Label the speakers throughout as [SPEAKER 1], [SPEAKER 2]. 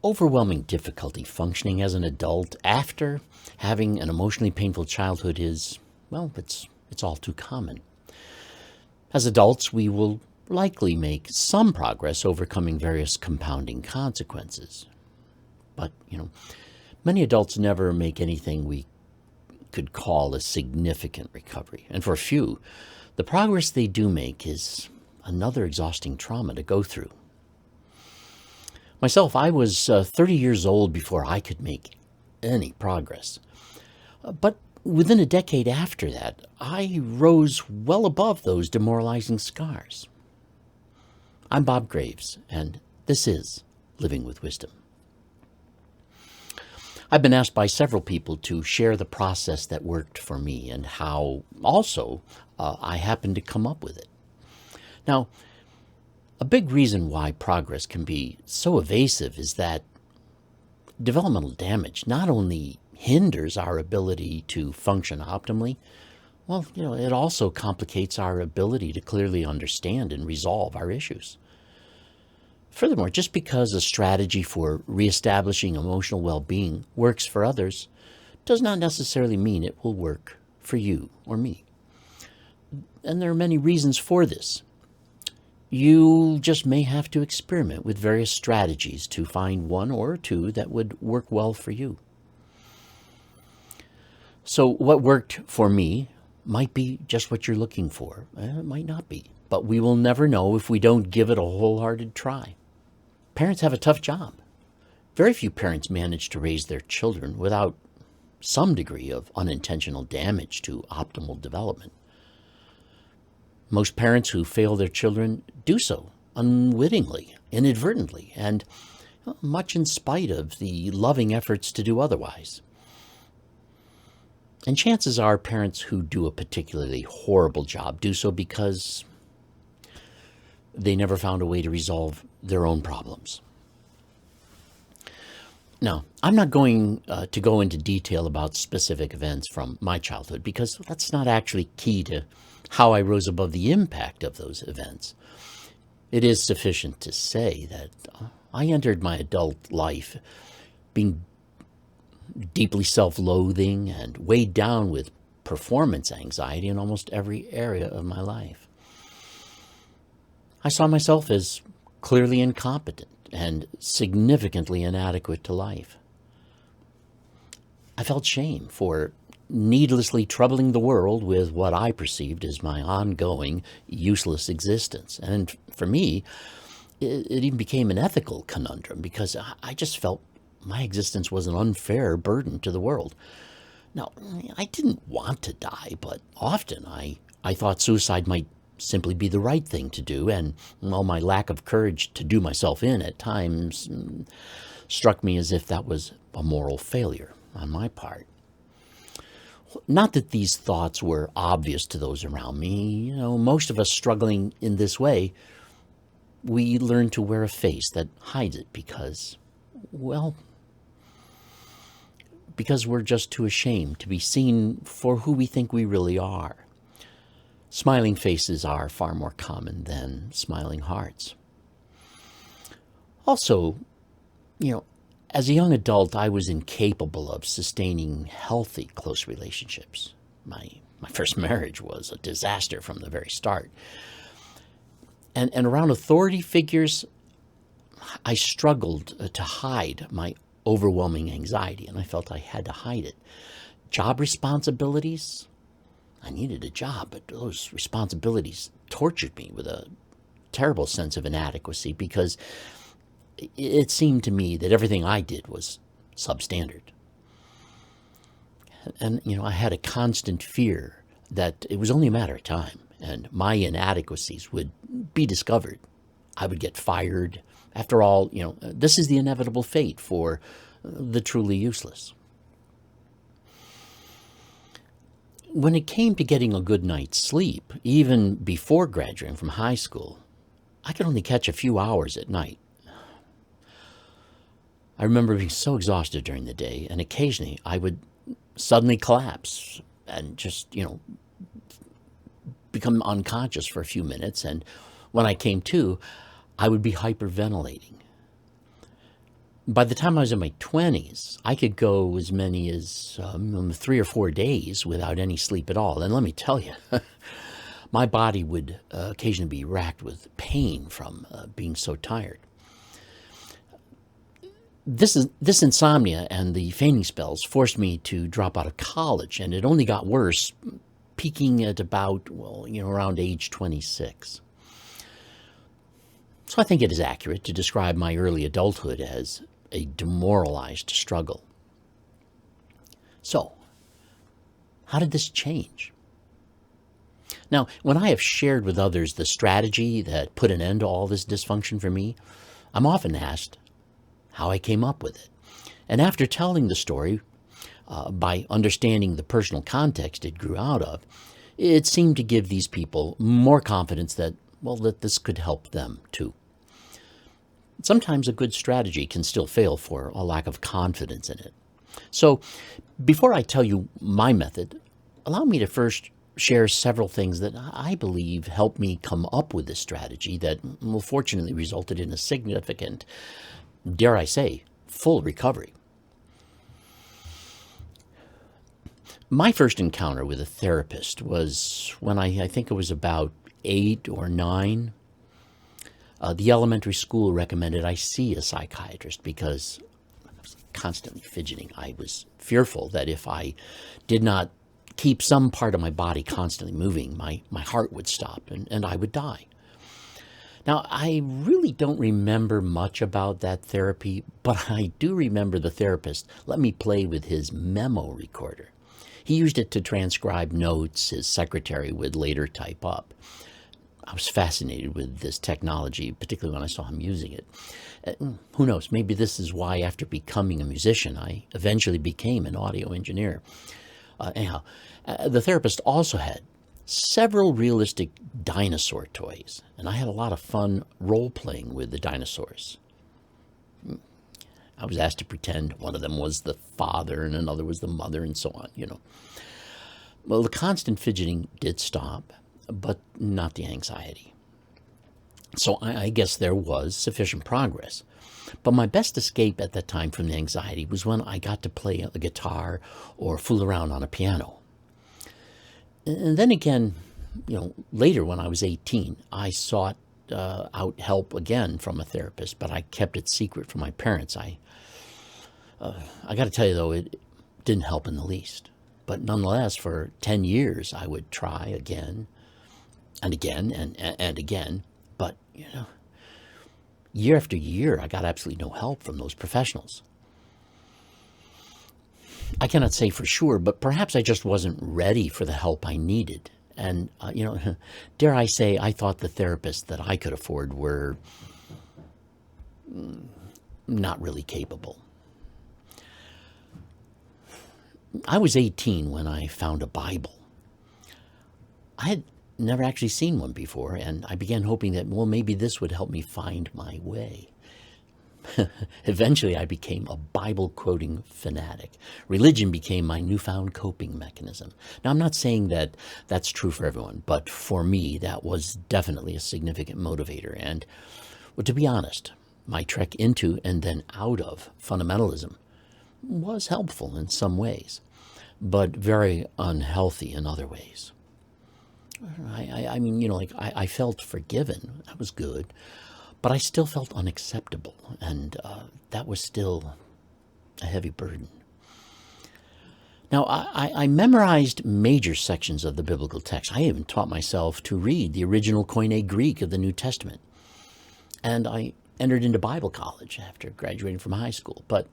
[SPEAKER 1] Overwhelming difficulty functioning as an adult after having an emotionally painful childhood is, well, it's all too common. As adults, we will likely make some progress overcoming various compounding consequences. But, many adults never make anything we could call a significant recovery. And for a few, the progress they do make is another exhausting trauma to go through. Myself, I was 30 years old before I could make any progress. But within a decade after that, I rose well above those demoralizing scars. I'm Bob Greaves, and this is Living with Wisdom. I've been asked by several people to share the process that worked for me and how also I happened to come up with it. Now, a big reason why progress can be so evasive is that developmental damage not only hinders our ability to function optimally, well, it also complicates our ability to clearly understand and resolve our issues. Furthermore, just because a strategy for reestablishing emotional well-being works for others does not necessarily mean it will work for you or me. And there are many reasons for this. You just may have to experiment with various strategies to find one or two that would work well for you. So what worked for me might be just what you're looking for. It might not be, but we will never know if we don't give it a wholehearted try. Parents have a tough job. Very few parents manage to raise their children without some degree of unintentional damage to optimal development. Most parents who fail their children do so unwittingly, inadvertently, and much in spite of the loving efforts to do otherwise. And chances are parents who do a particularly horrible job do so because they never found a way to resolve their own problems. Now, I'm not going to go into detail about specific events from my childhood because that's not actually key to how I rose above the impact of those events. It is sufficient to say that I entered my adult life being deeply self-loathing and weighed down with performance anxiety in almost every area of my life. I saw myself as clearly incompetent and significantly inadequate to life. I felt shame for needlessly troubling the world with what I perceived as my ongoing, useless existence. And for me, it even became an ethical conundrum because I just felt my existence was an unfair burden to the world. Now, I didn't want to die, but often I thought suicide might simply be the right thing to do, and my lack of courage to do myself in at times struck me as if that was a moral failure on my part. Not that these thoughts were obvious to those around me. Most of us struggling in this way, we learn to wear a face that hides it because we're just too ashamed to be seen for who we think we really are. Smiling faces are far more common than smiling hearts. Also, as a young adult, I was incapable of sustaining healthy, close relationships. My first marriage was a disaster from the very start. And around authority figures, I struggled to hide my overwhelming anxiety, and I felt I had to hide it. Job responsibilities, I needed a job, but those responsibilities tortured me with a terrible sense of inadequacy because it seemed to me that everything I did was substandard. And, I had a constant fear that it was only a matter of time and my inadequacies would be discovered. I would get fired. After all, this is the inevitable fate for the truly useless. When it came to getting a good night's sleep, even before graduating from high school, I could only catch a few hours at night. I remember being so exhausted during the day, and occasionally I would suddenly collapse and just, become unconscious for a few minutes. And when I came to, I would be hyperventilating. By the time I was in my 20s, I could go as many as 3 or 4 days without any sleep at all. And let me tell you, my body would occasionally be racked with pain from being so tired. This insomnia and the fainting spells forced me to drop out of college, and it only got worse, peaking at about, around age 26. So I think it is accurate to describe my early adulthood as a demoralized struggle. So, how did this change? Now, when I have shared with others the strategy that put an end to all this dysfunction for me, I'm often asked how I came up with it. And after telling the story, by understanding the personal context it grew out of, it seemed to give these people more confidence that this could help them too. Sometimes a good strategy can still fail for a lack of confidence in it. So, before I tell you my method, allow me to first share several things that I believe helped me come up with this strategy that, fortunately resulted in a significant, dare I say, full recovery. My first encounter with a therapist was when I think it was about 8 or 9. The elementary school recommended I see a psychiatrist because I was constantly fidgeting. I was fearful that if I did not keep some part of my body constantly moving, my heart would stop and I would die. Now, I really don't remember much about that therapy, but I do remember the therapist let me play with his memo recorder. He used it to transcribe notes his secretary would later type up. I was fascinated with this technology, particularly when I saw him using it. Who knows, maybe this is why after becoming a musician, I eventually became an audio engineer. The therapist also had several realistic dinosaur toys, and I had a lot of fun role-playing with the dinosaurs. I was asked to pretend one of them was the father and another was the mother and so on, Well, the constant fidgeting did stop, but not the anxiety. So I guess there was sufficient progress. But my best escape at that time from the anxiety was when I got to play a guitar or fool around on a piano. And then again, later when I was 18, I sought out help again from a therapist, but I kept it secret from my parents. I got to tell you, though, it didn't help in the least. But nonetheless, for 10 years, I would try again and again and again. But, year after year, I got absolutely no help from those professionals. I cannot say for sure, but perhaps I just wasn't ready for the help I needed. And, dare I say, I thought the therapists that I could afford were not really capable. I was 18 when I found a Bible. I had never actually seen one before, and I began hoping that, maybe this would help me find my way. Eventually, I became a Bible-quoting fanatic. Religion became my newfound coping mechanism. Now, I'm not saying that that's true for everyone, but for me, that was definitely a significant motivator. And, to be honest, my trek into and then out of fundamentalism was helpful in some ways, but very unhealthy in other ways. I felt forgiven. That was good. But I still felt unacceptable, and that was still a heavy burden. Now, I memorized major sections of the biblical text. I even taught myself to read the original Koine Greek of the New Testament. And I entered into Bible college after graduating from high school. But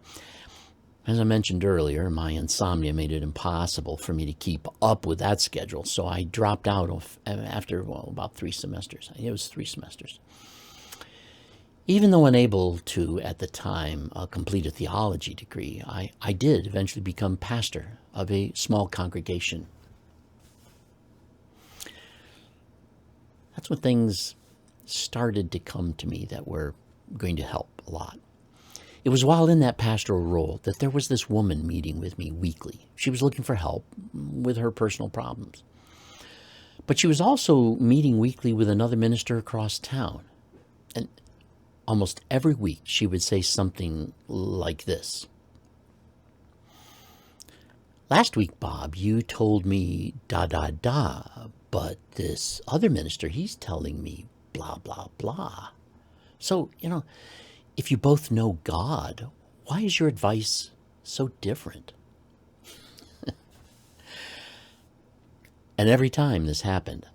[SPEAKER 1] as I mentioned earlier, my insomnia made it impossible for me to keep up with that schedule. So I dropped out after about 3 semesters. It was 3 semesters. Even though unable to, at the time, complete a theology degree, I did eventually become pastor of a small congregation. That's when things started to come to me that were going to help a lot. It was while in that pastoral role that there was this woman meeting with me weekly. She was looking for help with her personal problems. But she was also meeting weekly with another minister across town. And almost every week she would say something like this. Last week, Bob, you told me da da da, but this other minister, he's telling me blah, blah, blah. So, if you both know God, why is your advice so different? And every time this happened,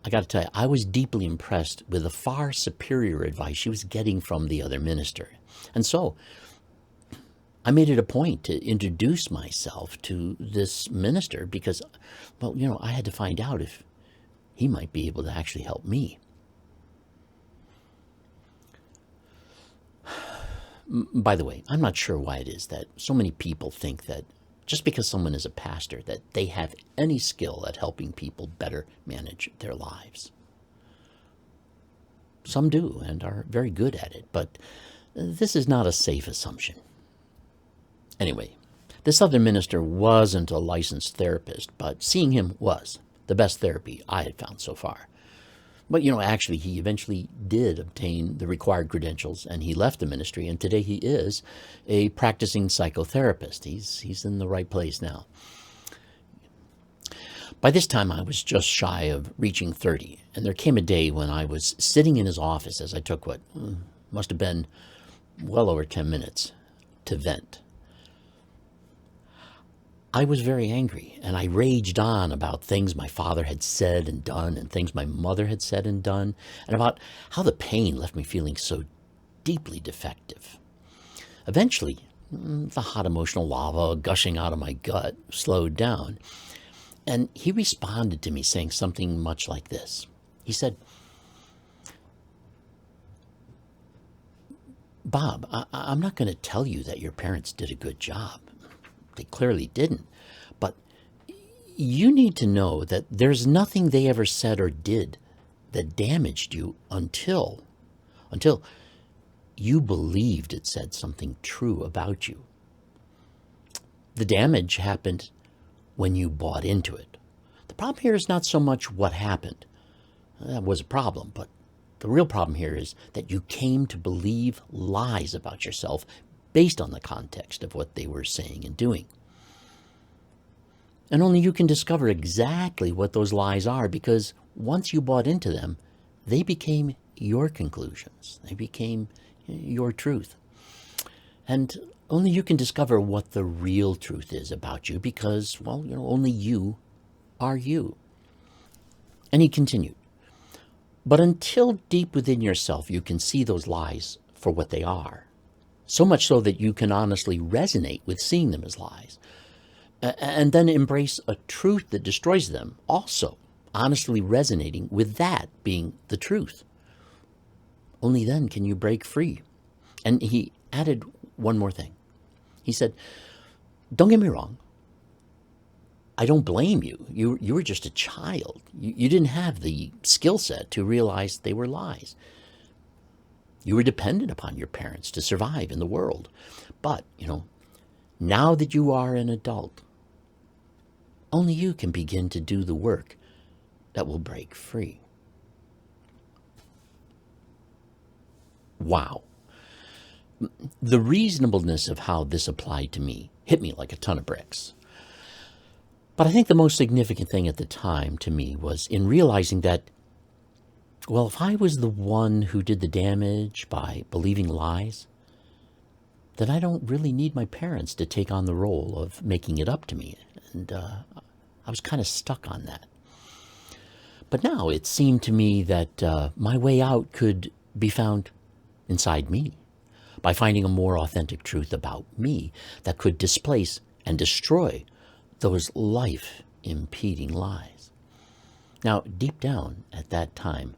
[SPEAKER 1] I got to tell you, I was deeply impressed with the far superior advice she was getting from the other minister. And so I made it a point to introduce myself to this minister because, I had to find out if he might be able to actually help me. By the way, I'm not sure why it is that so many people think that just because someone is a pastor, that they have any skill at helping people better manage their lives. Some do and are very good at it, but this is not a safe assumption. Anyway, this other minister wasn't a licensed therapist, but seeing him was the best therapy I had found so far. But, actually, he eventually did obtain the required credentials, and he left the ministry, and today he is a practicing psychotherapist. He's in the right place now. By this time, I was just shy of reaching 30, and there came a day when I was sitting in his office as I took what must have been well over 10 minutes to vent. I was very angry, and I raged on about things my father had said and done and things my mother had said and done, and about how the pain left me feeling so deeply defective. Eventually, the hot emotional lava gushing out of my gut slowed down, and he responded to me saying something much like this. He said, Bob, I'm not going to tell you that your parents did a good job. They clearly didn't. But you need to know that there's nothing they ever said or did that damaged you until you believed it said something true about you. The damage happened when you bought into it. The problem here is not so much what happened. That was a problem, but the real problem here is that you came to believe lies about yourself based on the context of what they were saying and doing. And only you can discover exactly what those lies are, because once you bought into them, they became your conclusions. They became your truth. And only you can discover what the real truth is about you, because, only you are you. And he continued, but until deep within yourself you can see those lies for what they are, so much so that you can honestly resonate with seeing them as lies, and then embrace a truth that destroys them, also honestly resonating with that being the truth. Only then can you break free. And he added one more thing. He said, don't get me wrong. I don't blame you. You were just a child. You didn't have the skill set to realize they were lies. You were dependent upon your parents to survive in the world. But, now that you are an adult, only you can begin to do the work that will break free. Wow. The reasonableness of how this applied to me hit me like a ton of bricks. But I think the most significant thing at the time to me was in realizing that, if I was the one who did the damage by believing lies, then I don't really need my parents to take on the role of making it up to me. And I was kind of stuck on that. But now it seemed to me that my way out could be found inside me, by finding a more authentic truth about me that could displace and destroy those life-impeding lies. Now, deep down at that time,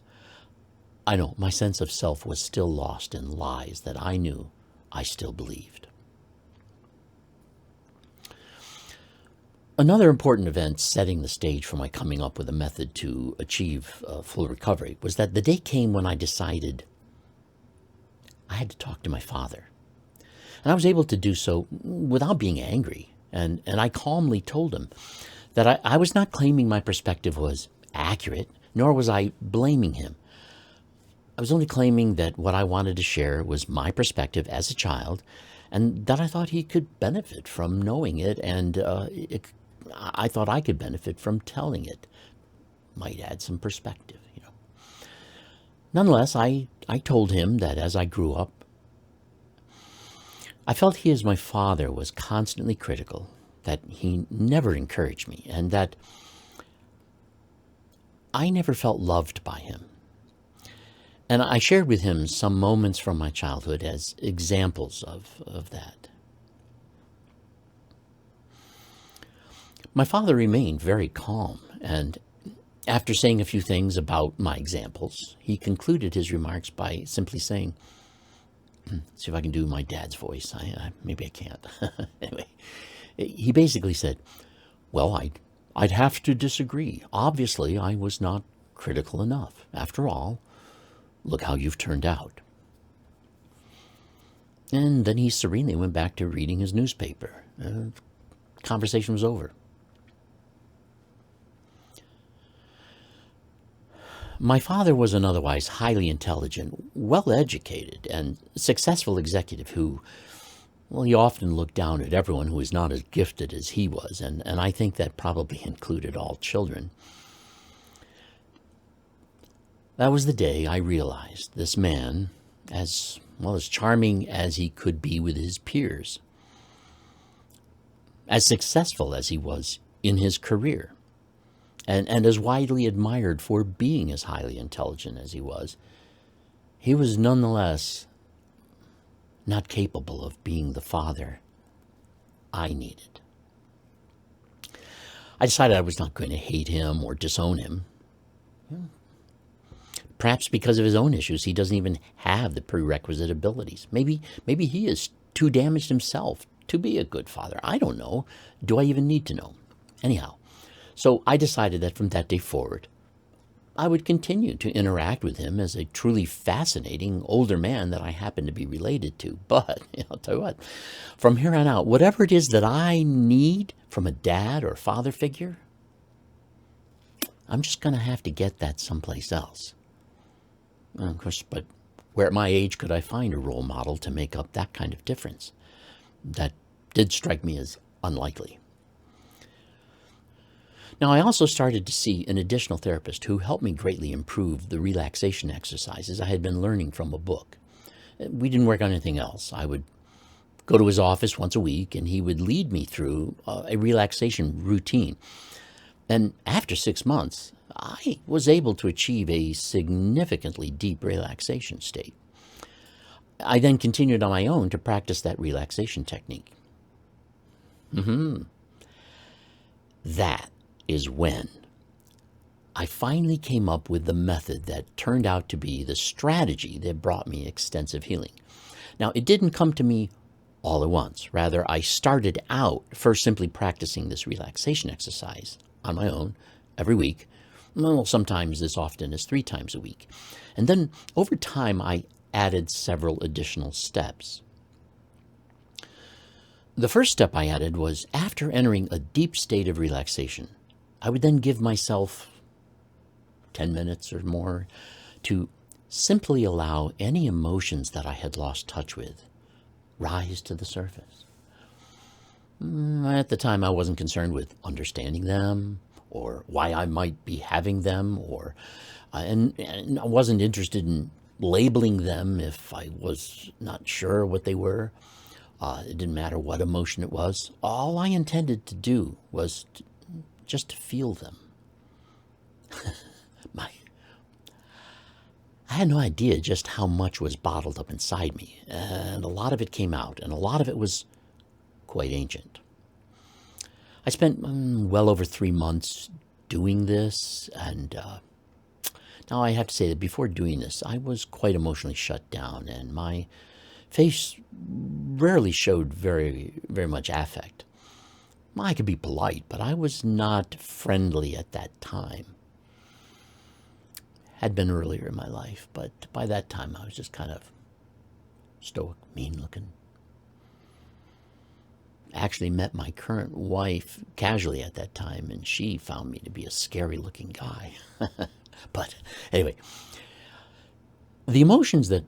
[SPEAKER 1] I know my sense of self was still lost in lies that I knew I still believed. Another important event setting the stage for my coming up with a method to achieve full recovery was that the day came when I decided I had to talk to my father. And I was able to do so without being angry. And I calmly told him that I was not claiming my perspective was accurate, nor was I blaming him. I was only claiming that what I wanted to share was my perspective as a child, and that I thought he could benefit from knowing it, and I thought I could benefit from telling it. Might add some perspective, you know. Nonetheless, I told him that as I grew up, I felt he, as my father, was constantly critical, that he never encouraged me, and that I never felt loved by him. And I shared with him some moments from my childhood as examples of that. My father remained very calm, and after saying a few things about my examples, he concluded his remarks by simply saying, see if I can do my dad's voice. Maybe I can't. Anyway, he basically said, well, I'd have to disagree. Obviously, I was not critical enough. After all, look how you've turned out. And then he serenely went back to reading his newspaper. Conversation was over. My father was an otherwise highly intelligent, well-educated, and successful executive who, well, he often looked down at everyone who was not as gifted as he was, and I think that probably included all children. That was the day I realized this man, as well as charming as he could be with his peers, as successful as he was in his career, and as widely admired for being as highly intelligent as he was nonetheless not capable of being the father I needed. I decided I was not going to hate him or disown him. Perhaps because of his own issues, he doesn't even have the prerequisite abilities. Maybe he is too damaged himself to be a good father. I don't know. Do I even need to know? Anyhow, so I decided that from that day forward, I would continue to interact with him as a truly fascinating older man that I happen to be related to. But I'll tell you what, from here on out, whatever it is that I need from a dad or father figure, I'm just going to have to get that someplace else. Of course, but where at my age could I find a role model to make up that kind of difference? That did strike me as unlikely. Now, I also started to see an additional therapist who helped me greatly improve the relaxation exercises I had been learning from a book. We didn't work on anything else. I would go to his office once a week, and he would lead me through a relaxation routine. And after 6 months, I was able to achieve a significantly deep relaxation state. I then continued on my own to practice that relaxation technique. That is when I finally came up with the method that turned out to be the strategy that brought me extensive healing. Now, it didn't come to me all at once. Rather, I started out first simply practicing this relaxation exercise on my own every week. Well, sometimes as often as 3 times a week. And then over time, I added several additional steps. The first step I added was after entering a deep state of relaxation, I would then give myself 10 minutes or more to simply allow any emotions that I had lost touch with rise to the surface. At the time, I wasn't concerned with understanding them or why I might be having them, or and I wasn't interested in labeling them if I was not sure what they were. It didn't matter what emotion it was. All I intended to do was just to feel them. I had no idea just how much was bottled up inside me, and a lot of it came out, and a lot of it was quite ancient. I spent well over 3 months doing this, and now I have to say that before doing this, I was quite emotionally shut down, and my face rarely showed very, very much affect. I could be polite, but I was not friendly at that time. Had been earlier in my life, but by that time I was just kind of stoic, mean-looking. Actually met my current wife casually at that time, and she found me to be a scary-looking guy. But anyway, The emotions that,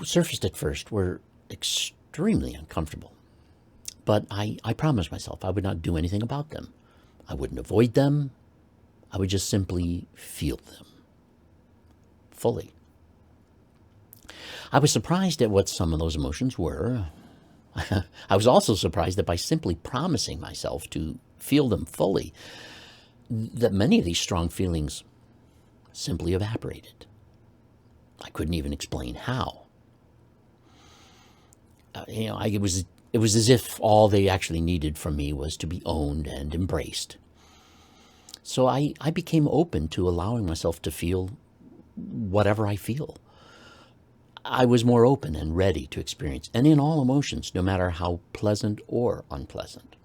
[SPEAKER 1] surfaced at first were extremely uncomfortable. But I promised myself I would not do anything about them. I wouldn't avoid them. I would just simply feel them fully. I was surprised at what some of those emotions were. I was also surprised that by simply promising myself to feel them fully, that many of these strong feelings simply evaporated. I couldn't even explain how. It was as if all they actually needed from me was to be owned and embraced. So I became open to allowing myself to feel whatever I feel. I was more open and ready to experience any and all emotions, no matter how pleasant or unpleasant.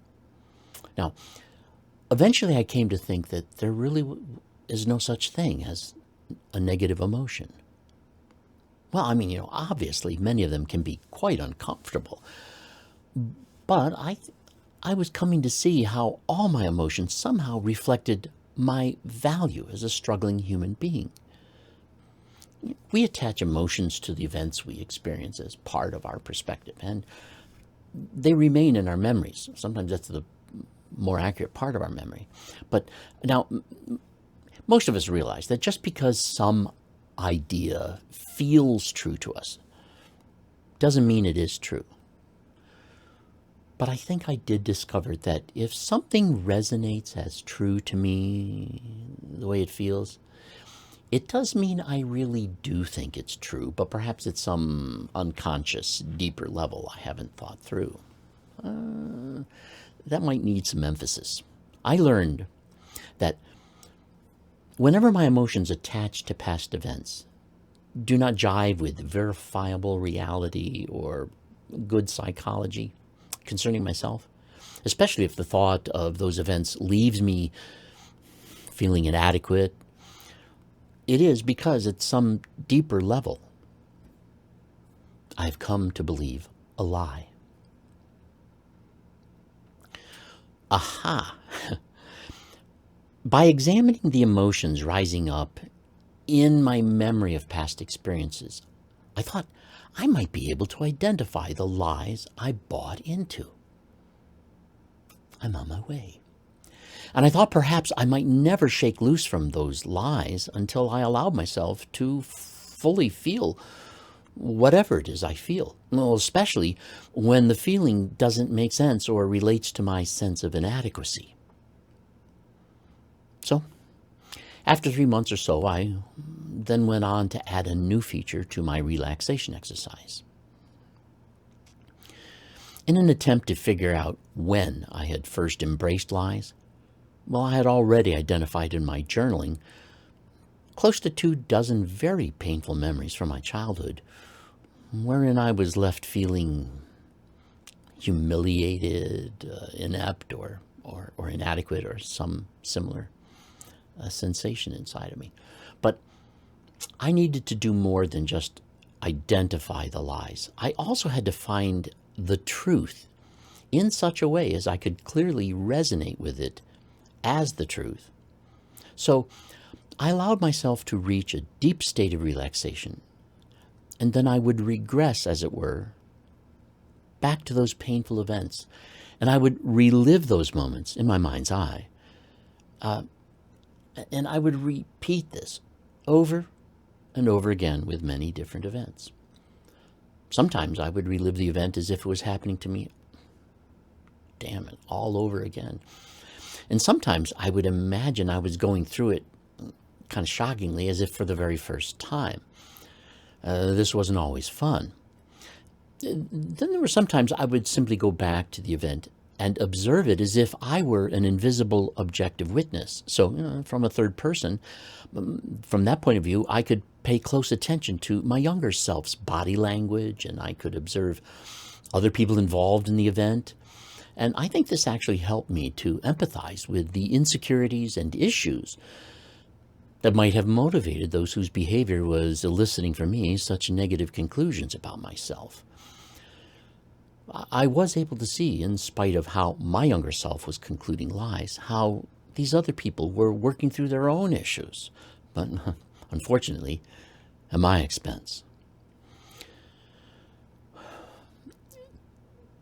[SPEAKER 1] Now, eventually I came to think that there really is no such thing as a negative emotion. Well, obviously many of them can be quite uncomfortable, but I was coming to see how all my emotions somehow reflected my value as a struggling human being. We attach emotions to the events we experience as part of our perspective, and they remain in our memories. Sometimes that's the more accurate part of our memory. But now, most of us realize that just because some idea feels true to us doesn't mean it is true. But I think I did discover that if something resonates as true to me, the way it feels, it does mean I really do think it's true, but perhaps it's some unconscious, deeper level I haven't thought through. That might need some emphasis. I learned that whenever my emotions attach to past events do not jive with verifiable reality or good psychology concerning myself, especially if the thought of those events leaves me feeling inadequate, it is because at some deeper level, I've come to believe a lie. Aha! By examining the emotions rising up in my memory of past experiences, I thought I might be able to identify the lies I bought into. I'm on my way. And I thought perhaps I might never shake loose from those lies until I allowed myself to fully feel whatever it is I feel. Well, especially when the feeling doesn't make sense or relates to my sense of inadequacy. So, after 3 months or so, I then went on to add a new feature to my relaxation exercise. In an attempt to figure out when I had first embraced lies, well, I had already identified in my journaling close to 24 very painful memories from my childhood, wherein I was left feeling humiliated, inept, or inadequate, or some similar sensation inside of me. But I needed to do more than just identify the lies. I also had to find the truth in such a way as I could clearly resonate with it as the truth. So I allowed myself to reach a deep state of relaxation, and then I would regress, as it were, back to those painful events, and I would relive those moments in my mind's eye. And I would repeat this over and over again with many different events. Sometimes I would relive the event as if it was happening to me, damn it, all over again. And sometimes I would imagine I was going through it, kind of shockingly, as if for the very first time. This wasn't always fun. Then there were sometimes I would simply go back to the event and observe it as if I were an invisible objective witness. So, from a third person, from that point of view, I could pay close attention to my younger self's body language, and I could observe other people involved in the event. And I think this actually helped me to empathize with the insecurities and issues that might have motivated those whose behavior was eliciting from me such negative conclusions about myself. I was able to see, in spite of how my younger self was concluding lies, how these other people were working through their own issues. But unfortunately, at my expense.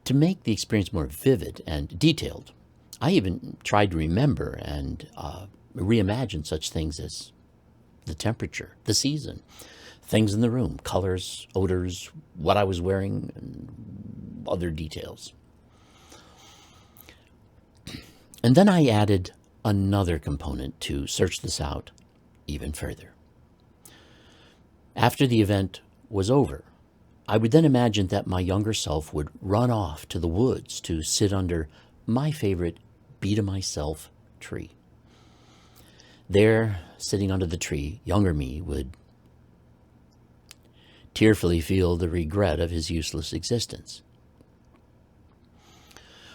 [SPEAKER 1] To make the experience more vivid and detailed, I even tried to remember and reimagine such things as the temperature, the season, things in the room, colors, odors, what I was wearing, and other details. And then I added another component to search this out even further. After the event was over, I would then imagine that my younger self would run off to the woods to sit under my favorite be-to-myself tree. There, sitting under the tree, younger me would tearfully feel the regret of his useless existence.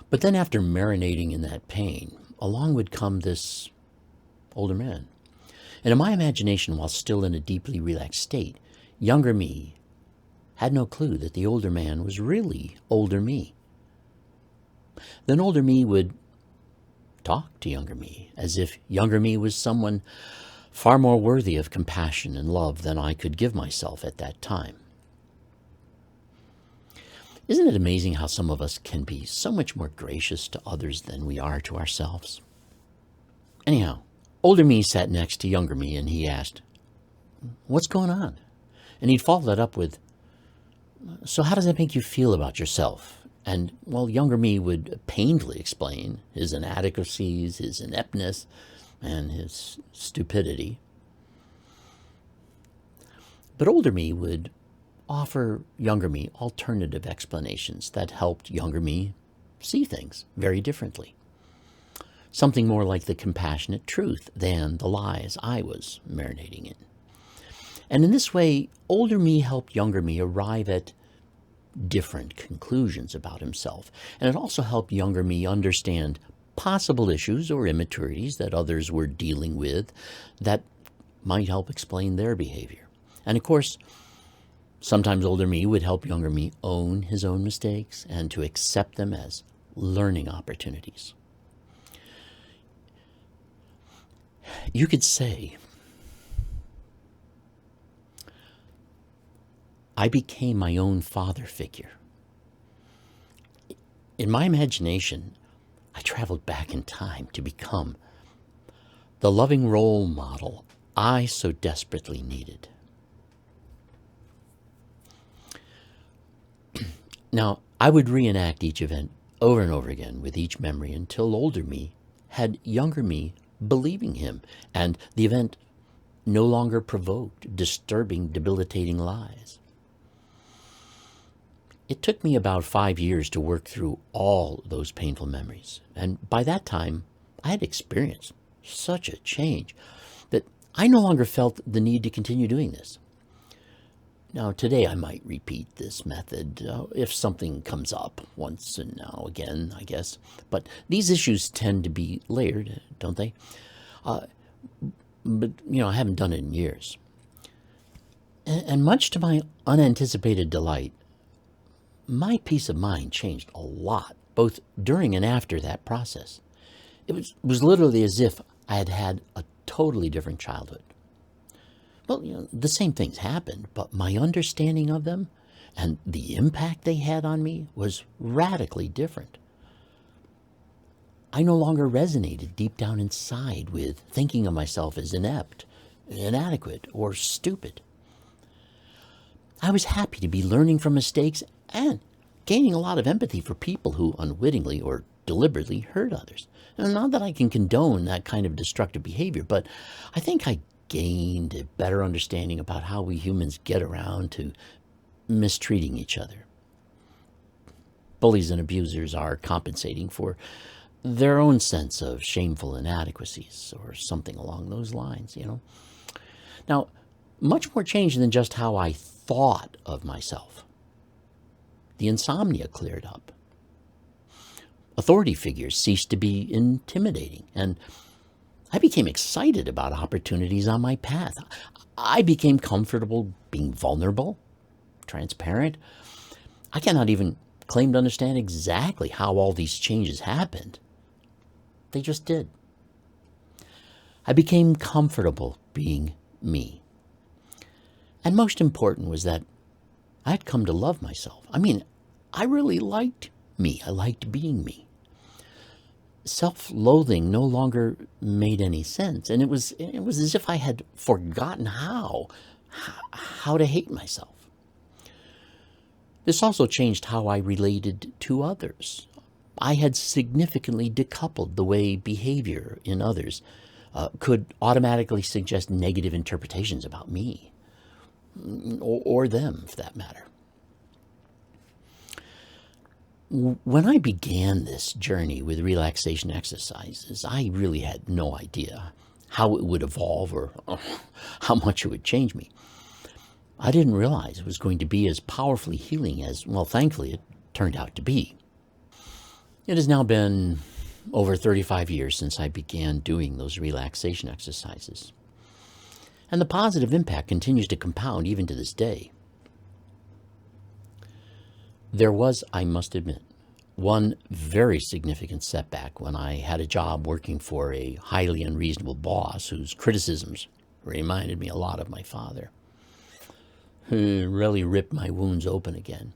[SPEAKER 1] But then after marinating in that pain, along would come this older man. And in my imagination, while still in a deeply relaxed state, younger me had no clue that the older man was really older me. Then older me would talk to younger me as if younger me was someone far more worthy of compassion and love than I could give myself at that time. Isn't it amazing how some of us can be so much more gracious to others than we are to ourselves? Anyhow, older me sat next to younger me and he asked, "What's going on?" And he'd follow that up with, "So how does that make you feel about yourself?" And, well, younger me would painfully explain his inadequacies, his ineptness, and his stupidity. But older me would offer younger me alternative explanations that helped younger me see things very differently. Something more like the compassionate truth than the lies I was marinating in. And in this way, older me helped younger me arrive at different conclusions about himself. And it also helped younger me understand possible issues or immaturities that others were dealing with that might help explain their behavior. And of course, sometimes older me would help younger me own his own mistakes and to accept them as learning opportunities. You could say, I became my own father figure. In my imagination, I traveled back in time to become the loving role model I so desperately needed. Now, I would reenact each event over and over again with each memory until older me had younger me believing him, and the event no longer provoked disturbing, debilitating lies. It took me about 5 years to work through all those painful memories, and by that time, I had experienced such a change that I no longer felt the need to continue doing this. Now, today I might repeat this method if something comes up once and now again, I guess. But these issues tend to be layered, don't they? But, I haven't done it in years. And much to my unanticipated delight, my peace of mind changed a lot, both during and after that process. It was literally as if I had had a totally different childhood. Well, the same things happened, but my understanding of them and the impact they had on me was radically different. I no longer resonated deep down inside with thinking of myself as inept, inadequate, or stupid. I was happy to be learning from mistakes and gaining a lot of empathy for people who unwittingly or deliberately hurt others. And not that I can condone that kind of destructive behavior, but I think I gained a better understanding about how we humans get around to mistreating each other. Bullies and abusers are compensating for their own sense of shameful inadequacies or something along those lines, Now, much more change than just how I thought of myself. The insomnia cleared up. Authority figures ceased to be intimidating, and I became excited about opportunities on my path. I became comfortable being vulnerable, transparent. I cannot even claim to understand exactly how all these changes happened. They just did. I became comfortable being me. And most important was that I had come to love myself. I mean, I really liked me. I liked being me. Self-loathing no longer made any sense, and it was as if I had forgotten how to hate myself. This also changed how I related to others. I had significantly decoupled the way behavior in others could automatically suggest negative interpretations about me, or them for that matter. When I began this journey with relaxation exercises, I really had no idea how it would evolve or how much it would change me. I didn't realize it was going to be as powerfully healing as, well, thankfully, it turned out to be. It has now been over 35 years since I began doing those relaxation exercises. And the positive impact continues to compound even to this day. There was, I must admit, one very significant setback when I had a job working for a highly unreasonable boss whose criticisms reminded me a lot of my father. It really ripped my wounds open again.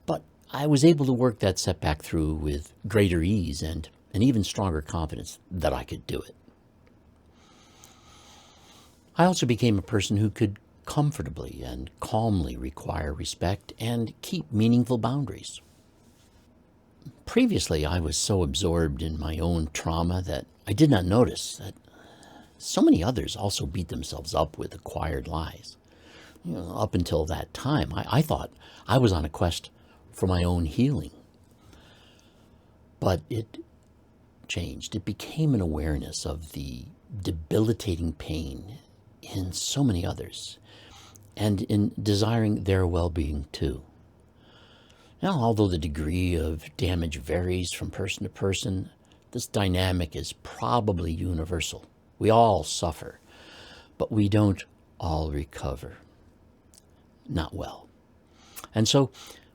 [SPEAKER 1] But I was able to work that setback through with greater ease and an even stronger confidence that I could do it. I also became a person who could comfortably and calmly require respect and keep meaningful boundaries. Previously, I was so absorbed in my own trauma that I did not notice that so many others also beat themselves up with acquired lies. Up until that time, I thought I was on a quest for my own healing. But it changed. It became an awareness of the debilitating pain in so many others, and in desiring their well-being too. Now, although the degree of damage varies from person to person, this dynamic is probably universal. We all suffer, but we don't all recover. Not well. And so,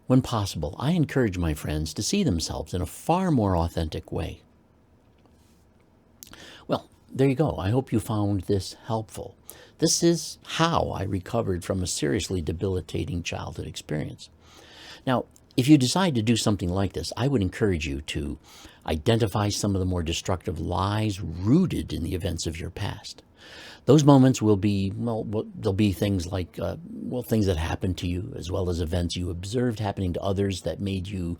[SPEAKER 1] when possible, I encourage my friends to see themselves in a far more authentic way. Well, there you go. I hope you found this helpful. This is how I recovered from a seriously debilitating childhood experience. Now, if you decide to do something like this, I would encourage you to identify some of the more destructive lies rooted in the events of your past. Those moments will be, they'll be things like, things that happened to you, as well as events you observed happening to others that made you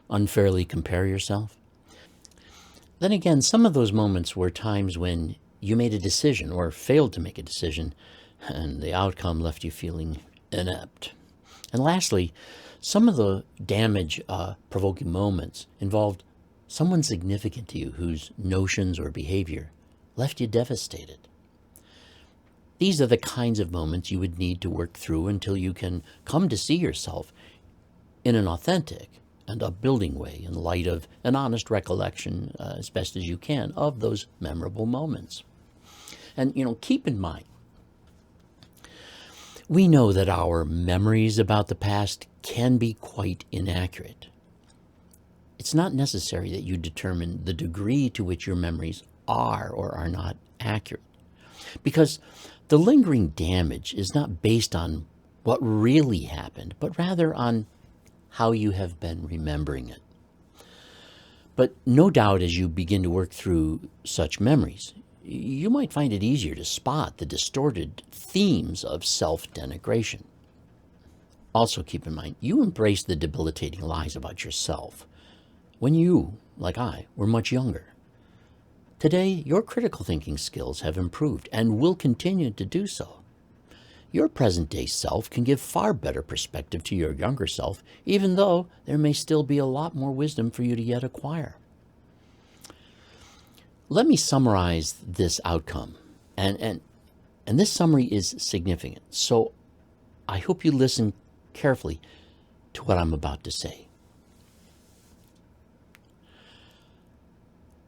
[SPEAKER 1] unfairly compare yourself. Then again, some of those moments were times when you made a decision or failed to make a decision, and the outcome left you feeling inept. And lastly, some of the damage-provoking moments involved someone significant to you whose notions or behavior left you devastated. These are the kinds of moments you would need to work through until you can come to see yourself in an authentic and upbuilding way in light of an honest recollection, as best as you can, of those memorable moments. And, keep in mind, we know that our memories about the past can be quite inaccurate. It's not necessary that you determine the degree to which your memories are or are not accurate, because the lingering damage is not based on what really happened, but rather on how you have been remembering it. But no doubt as you begin to work through such memories, you might find it easier to spot the distorted themes of self-denigration. Also keep in mind, you embrace the debilitating lies about yourself when you, like I, were much younger. Today, your critical thinking skills have improved and will continue to do so. Your present-day self can give far better perspective to your younger self, even though there may still be a lot more wisdom for you to yet acquire. Let me summarize this outcome, and this summary is significant, so I hope you listen carefully to what I'm about to say.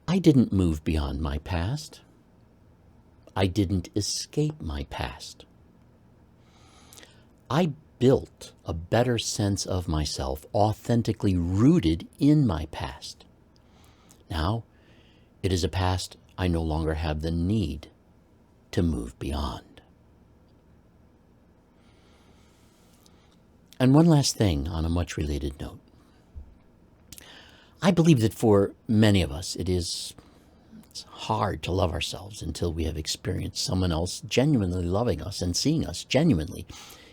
[SPEAKER 1] I didn't move beyond my past. I didn't escape my past. I built a better sense of myself, authentically rooted in my past. Now, it is a past I no longer have the need to move beyond. And one last thing on a much related note. I believe that for many of us, it's hard to love ourselves until we have experienced someone else genuinely loving us and seeing us genuinely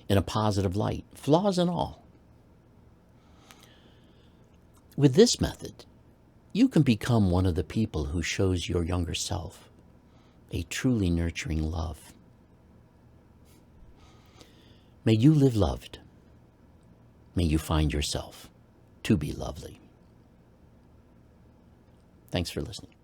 [SPEAKER 1] in a positive light, flaws and all. With this method, you can become one of the people who shows your younger self a truly nurturing love. May you live loved. May you find yourself to be lovely. Thanks for listening.